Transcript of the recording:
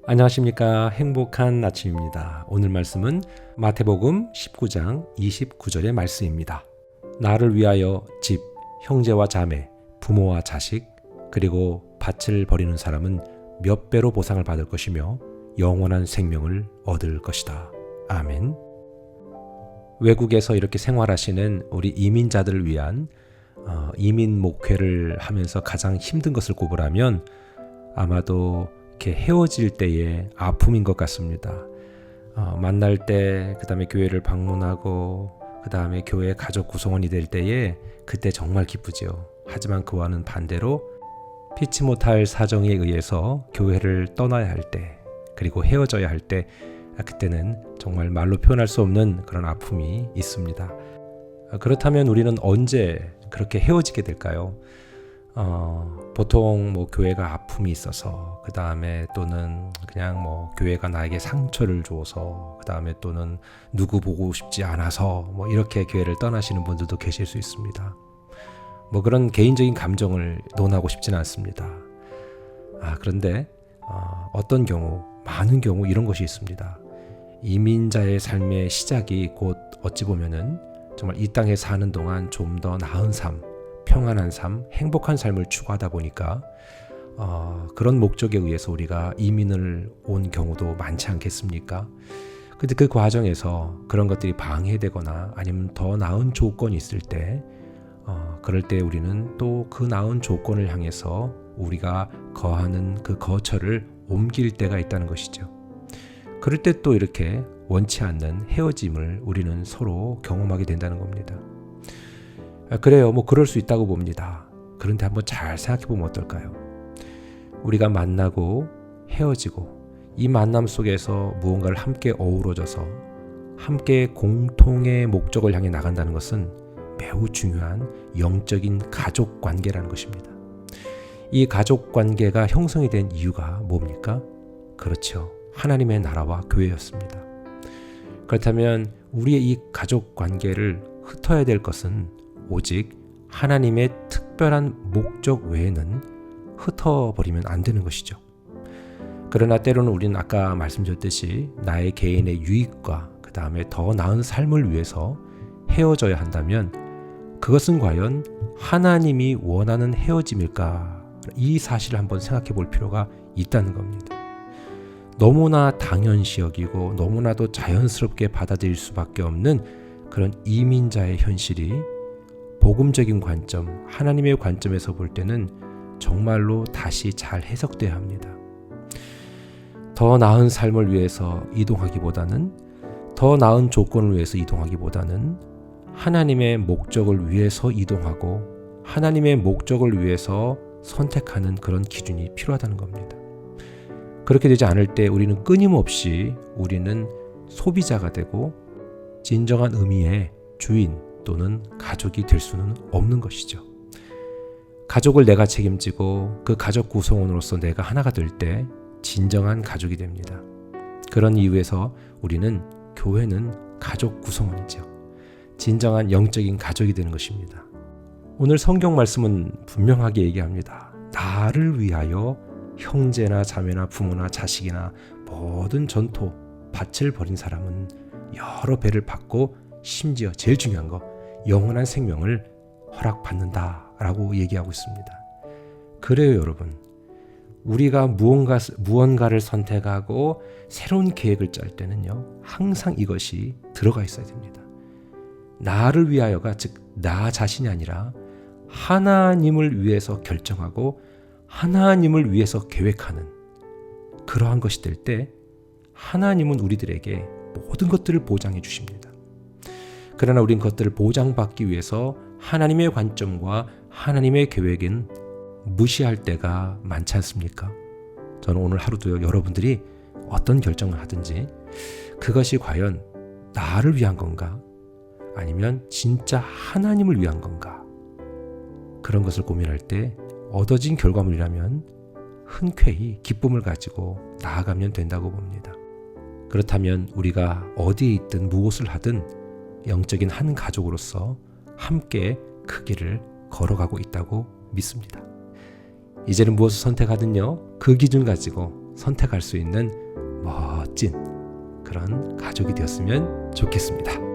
안녕하십니까. 행복한 아침입니다. 오늘 말씀은 마태복음 19장 29절의 말씀입니다. 나를 위하여 집, 형제와 자매, 부모와 자식, 그리고 밭을 버리는 사람은 몇 배로 보상을 받을 것이며 영원한 생명을 얻을 것이다. 아멘. 외국에서 이렇게 생활하시는 우리 이민자들을 위한 이민 목회를 하면서 가장 힘든 것을 꼽으라면 아마도 이렇게 헤어질 때의 아픔인 것 같습니다. 만날 때, 그 다음에 교회를 방문하고, 그 다음에 교회 가족 구성원이 될 때에 그때 정말 기쁘죠. 하지만 그와는 반대로 피치 못할 사정에 의해서 교회를 떠나야 할 때, 그리고 헤어져야 할 때, 그때는 정말 말로 표현할 수 없는 그런 아픔이 있습니다. 그렇다면 우리는 언제 그렇게 헤어지게 될까요? 보통 교회가 아픔이 있어서, 그 다음에 또는 그냥 교회가 나에게 상처를 줘서, 그 다음에 또는 누구 보고 싶지 않아서 이렇게 교회를 떠나시는 분들도 계실 수 있습니다. 그런 개인적인 감정을 논하고 싶지는 않습니다. 그런데 어떤 경우, 많은 경우 이런 것이 있습니다. 이민자의 삶의 시작이 곧 어찌 보면은 정말 이 땅에 사는 동안 좀 더 나은 삶, 평안한 삶, 행복한 삶을 추구하다 보니까 그런 목적에 의해서 우리가 이민을 온 경우도 많지 않겠습니까? 근데 그 과정에서 그런 것들이 방해되거나 아니면 더 나은 조건이 있을 때 그럴 때 우리는 또 그 나은 조건을 향해서 우리가 거하는 그 거처를 옮길 때가 있다는 것이죠. 그럴 때 또 이렇게 원치 않는 헤어짐을 우리는 서로 경험하게 된다는 겁니다. 그래요. 그럴 수 있다고 봅니다. 그런데 한번 잘 생각해 보면 어떨까요? 우리가 만나고 헤어지고 이 만남 속에서 무언가를 함께 어우러져서 함께 공통의 목적을 향해 나간다는 것은 매우 중요한 영적인 가족 관계라는 것입니다. 이 가족 관계가 형성이 된 이유가 뭡니까? 그렇죠. 하나님의 나라와 교회였습니다. 그렇다면 우리의 이 가족 관계를 흩어야 될 것은 오직 하나님의 특별한 목적 외에는 흩어버리면 안 되는 것이죠. 그러나 때로는 우리는 아까 말씀드렸듯이 나의 개인의 유익과 그 다음에 더 나은 삶을 위해서 헤어져야 한다면 그것은 과연 하나님이 원하는 헤어짐일까? 이 사실을 한번 생각해 볼 필요가 있다는 겁니다. 너무나 당연시 여기고 너무나도 자연스럽게 받아들일 수밖에 없는 그런 이민자의 현실이 복음적인 관점, 하나님의 관점에서 볼 때는 정말로 다시 잘 해석돼야 합니다. 더 나은 삶을 위해서 이동하기보다는, 더 나은 조건을 위해서 이동하기보다는 하나님의 목적을 위해서 이동하고 하나님의 목적을 위해서 선택하는 그런 기준이 필요하다는 겁니다. 그렇게 되지 않을 때 우리는 끊임없이 우리는 소비자가 되고 진정한 의미의 주인 또는 가족이 될 수는 없는 것이죠. 가족을 내가 책임지고 그 가족 구성원으로서 내가 하나가 될 때 진정한 가족이 됩니다. 그런 이유에서 우리는 교회는 가족 구성원이죠. 진정한 영적인 가족이 되는 것입니다. 오늘 성경 말씀은 분명하게 얘기합니다. 나를 위하여 형제나 자매나 부모나 자식이나 모든 전토, 밭을 버린 사람은 여러 배를 받고 심지어 제일 중요한 거 영원한 생명을 허락받는다라고 얘기하고 있습니다. 그래요, 여러분. 우리가 무언가를 선택하고 새로운 계획을 짤 때는요, 항상 이것이 들어가 있어야 됩니다. 나를 위하여가 즉 나 자신이 아니라 하나님을 위해서 결정하고 하나님을 위해서 계획하는 그러한 것이 될 때 하나님은 우리들에게 모든 것들을 보장해 주십니다. 그러나 우린 그것들을 보장받기 위해서 하나님의 관점과 하나님의 계획은 무시할 때가 많지 않습니까? 저는 오늘 하루도요, 여러분들이 어떤 결정을 하든지 그것이 과연 나를 위한 건가? 아니면 진짜 하나님을 위한 건가? 그런 것을 고민할 때 얻어진 결과물이라면 흔쾌히 기쁨을 가지고 나아가면 된다고 봅니다. 그렇다면 우리가 어디에 있든 무엇을 하든 영적인 한 가족으로서 함께 그 길을 걸어가고 있다고 믿습니다. 이제는 무엇을 선택하든요, 그 기준 가지고 선택할 수 있는 멋진 그런 가족이 되었으면 좋겠습니다.